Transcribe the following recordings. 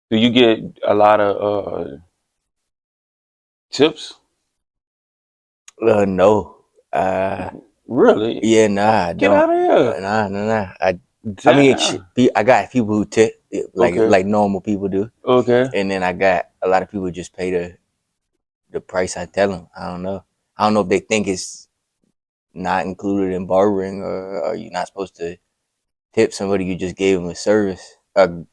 Do you get a lot of tips? No. Uh, Really? yeah, nah, I Get don't. out of here. Nah. I mean, Damn. I got people who tip Okay. like normal people do, Okay. and then I got a lot of people who just pay the price I tell them. I don't know. I don't know if they think it's not included in barbering, or are you not supposed to tip somebody you just gave them a service?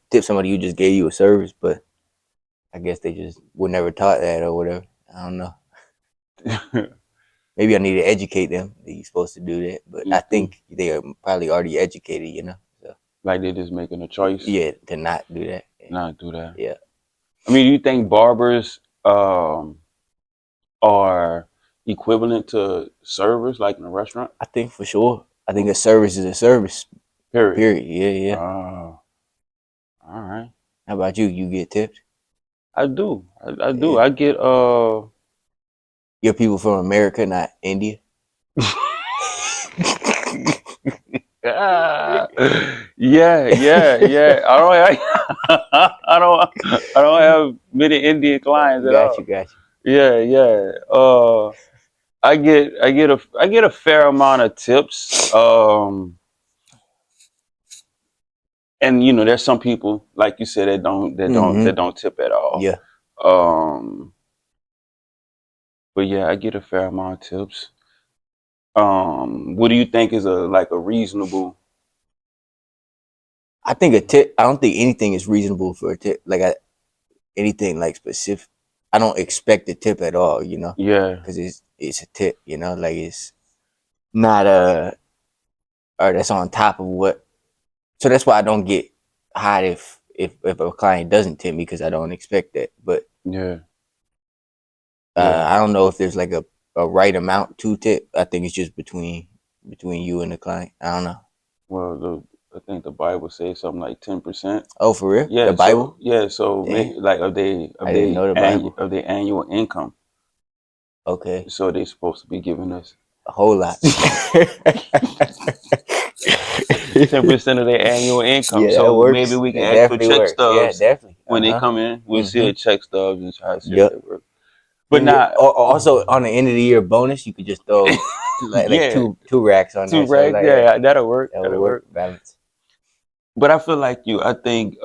Tip somebody who just gave you a service, but I guess they just were never taught that or whatever. I don't know. Maybe I need to educate them that you're supposed to do that, but I Mhm. think they are probably already educated, you know. So Like they're just making a choice yeah, to not do that. not to do that. Yeah, I mean, do you think barbers are equivalent to servers like in a restaurant? I think for sure. I think a service is a service. Period. Period. Yeah. Oh, all right. How about you? You get tipped? I do. I do. Yeah. I get You're people from America, not India. yeah, yeah. I don't have many Indian clients at Got you. all. Got you. Yeah. I get a fair amount of tips. And you know, there's some people, like you said, Mm-hmm. that don't tip at all. Yeah. Um, but yeah, I get a fair amount of tips. What do you think is a reasonable? I think a tip. I don't think anything is reasonable for a tip. Anything like specific. I don't expect a tip at all. You know, Yeah, because it's a tip. You know, like it's not or that's on top of what. So that's why I don't get hot if a client doesn't tip me because I don't expect that. But yeah, yeah. I don't know if there's like a right amount to tip. I think it's just between you and the client. I don't know. Well, I think the Bible says something like 10%. Oh, for real? The Bible? So Damn, maybe like I didn't know the Bible. of their annual income. Okay, So they're supposed to be giving us a whole lot. 10% of their annual income. Yeah, that So maybe works. we can That ask for definitely check works. Yeah, stubs definitely. when they Uh-huh. come in. We'll see Mm-hmm. a check stubs and try to see if they Yep. work. But Yeah. not, Also, on the end of the year bonus, you could just throw like yeah, two racks on two there. So racks. like that, Yeah, that'll work. that would That'll work work. balance But I feel like you. I think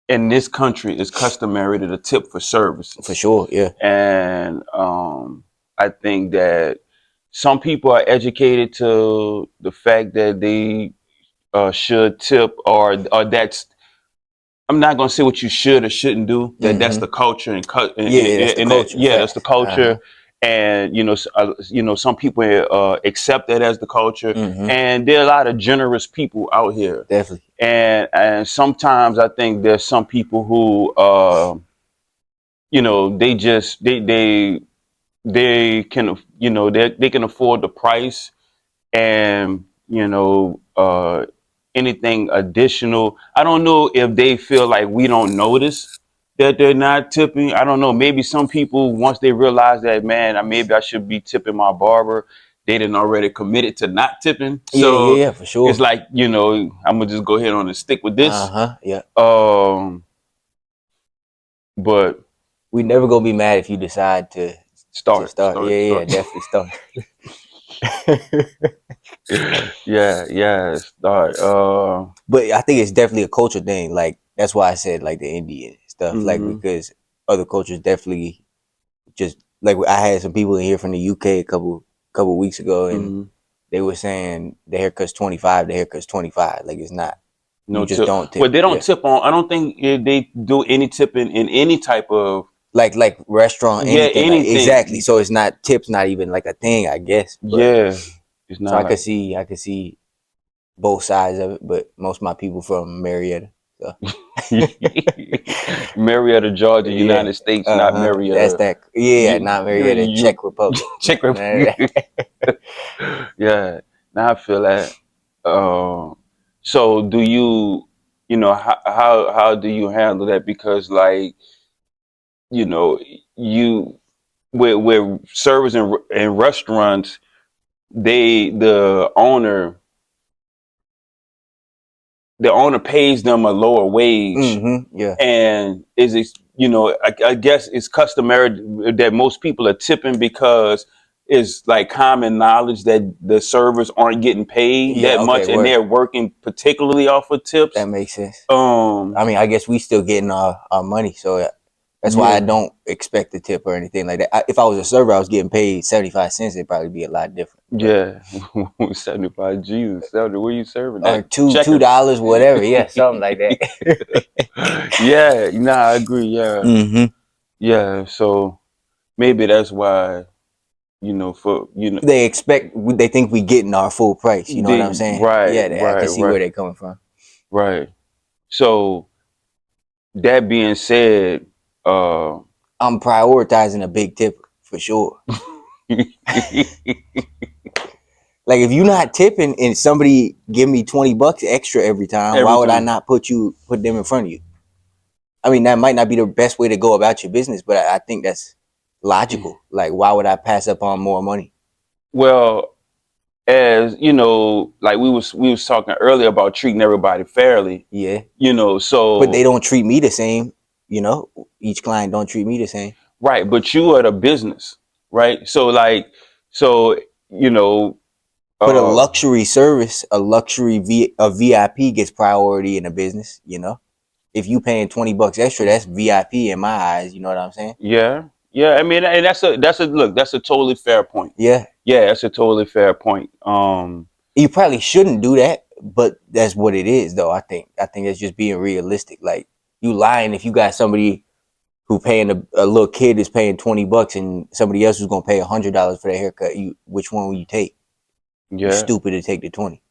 in this country, it's customary to tip for for services, sure. Yeah. and I think that some people are educated to the fact that they should tip, or that's. I'm not gonna say what you should or shouldn't do. That's Mm-hmm. the culture, Yeah, that's the and that culture. yeah, that's the Facts. Uh huh. culture, and you know, some people accept that as the culture, Mm-hmm. and there are a lot of generous people out here, Definitely. and sometimes I think there's some people who you know, they just they can, you know, they can afford the price, and you know, anything additional. I don't know if they feel like we don't notice that they're not tipping. I don't know. Maybe some people, once they realize that, man, maybe I should be tipping my barber, they didn't already committed to not tipping. So Yeah, for it's sure. like, you know, I'm gonna just go ahead on and stick with Uh this. huh. Yeah. Um, but We never gonna be mad if you decide to start. Yeah, start. definitely start. Yeah, start. But I think it's definitely a culture thing. Like that's why I said like the Indian stuff. Like Mhm, because other cultures definitely just like I had some people in here from the UK a couple weeks ago, and mhm. they were saying the haircut's 25. The haircut's 25. Like it's not. You No just tip. don't Well, tip. they don't Yeah. tip on. I don't think they do any tipping in any type of. Like restaurant Yeah, anything like exactly. anything. So it's not tips. Not even like a thing. I guess. But Yeah, it's so not like I could see both sides of it. But most of my people from Marietta. So. Marietta, Georgia, Yeah. United States, not That's Marietta. that. Yeah, You, not Marietta, you Czech Republic. Czech None of Republic. that. Yeah, now I feel that. Uh, so do you, you know, how do you handle that? Because like, you know, you where servers in restaurants, the owner the owner pays them a lower wage, Yeah. and I guess it's customary that most people are tipping because it's like common knowledge that the servers aren't getting paid Yeah. that Okay. much, and Word. they're working particularly off of That tips. makes sense. Um, I mean, I guess we still getting our money, so that's why I yeah, don't expect a tip or anything like that. If I was a server, I was getting paid 75 cents. It'd probably be a lot different. But yeah. 75 Jesus, 70, where you serving or that? two Checkers. dollars, whatever. Yeah, something like that. Yeah, nah, I agree. Yeah, hmm yeah. So maybe that's why, for They think we getting our full price. You know what I'm saying? right, Yeah, I right, can see where right, they're coming from. right. So that being said, uh, I'm prioritizing a big tip for sure. Like if you're not tipping and somebody give me $20 extra every time, why every would I time. not put them in front of you? I mean, that might not be the best way to go about your business, but I think that's logical. Like, why would I pass up on more money? Well, as you know, like we was talking earlier about treating everybody fairly. Yeah, but they So don't treat me the same. Each client don't treat me the same. right, but you are the business, right? So like, so you know, But a uh, luxury service, a VIP gets priority in a business. If you paying $20 extra, that's VIP in my eyes. You know what I'm saying? yeah, yeah. I mean, and that's a look. That's a totally fair point. Yeah, Yeah, that's a totally fair point. you probably shouldn't do that, but that's what it is, though. I think that's just being realistic. Like you lying if you got somebody who paying a little kid is paying $20 and somebody else who's gonna pay $100 for their haircut. Which one will you take? You Yeah, stupid to take the 20.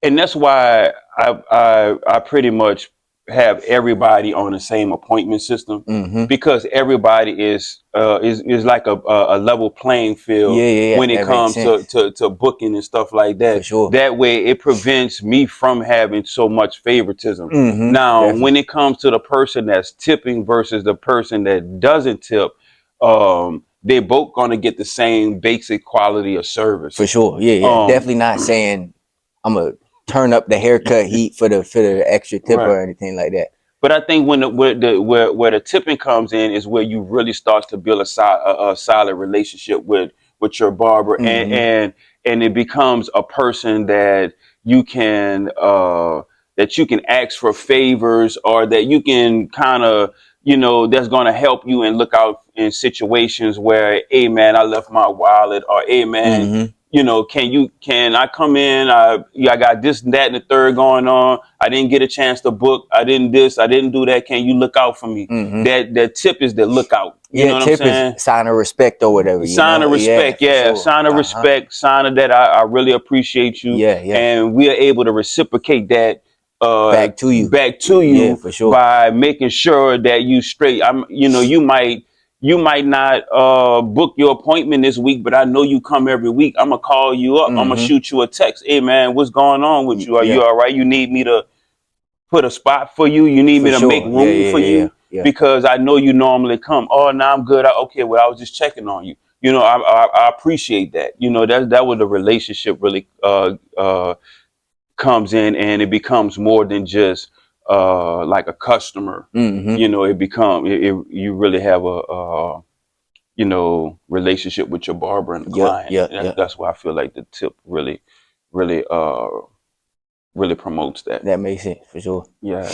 and that's why I pretty much have everybody on the same appointment system Mm-hmm. because everybody is like a level playing field Yeah. when it That makes comes sense to booking and stuff like for that. sure. That way, it prevents me from having so much favoritism. Mm-hmm. Now, when Definitely it comes to the person that's tipping versus the person that doesn't tip, they're both going to get the same basic quality of service. for sure. Yeah. Um, Definitely not saying I'm gonna turn up the haircut heat for the extra tip right. or anything like that. But I think where the tipping comes in is where you really start to build a solid relationship with your barber, and Mm-hmm. it becomes a person you can that you can ask for favors, or that you can kind of that's going to help you and look out in situations where, hey man, I left my wallet, or hey man, Mm-hmm. can I come in? I got this and that and the third going on. I didn't get a chance to book. I didn't this. I didn't do that. Can you look out for me? Mm-hmm. That tip is the lookout. You Yeah, know what I'm tip is saying? sign of respect or whatever. Sign of Yeah, respect, for yeah. sure. Sign of Uh-huh. respect. Sign of that I really appreciate you, Yeah. and we are able to reciprocate that Back to you. back to Yeah, you for sure. by making sure that you straight. You might not book your appointment this week, but I know you come every week. I'm gonna call you up. I'm gonna Mm-hmm. shoot you a text. Hey man, what's going on with you? Are you Yeah, all right? You need me to put a spot for you? You need for me to make sure. Yeah, room for you? yeah. Because I know you normally come. Oh, no, I'm good. Okay, well, I was just checking on you. I appreciate that. That was the relationship really comes in, and it becomes more than just like a customer. Mm-hmm. You really have a relationship with your barber and the Yeah, client. yeah, And yeah. that's why I feel like the tip really really promotes that. That makes sense for sure. Yeah.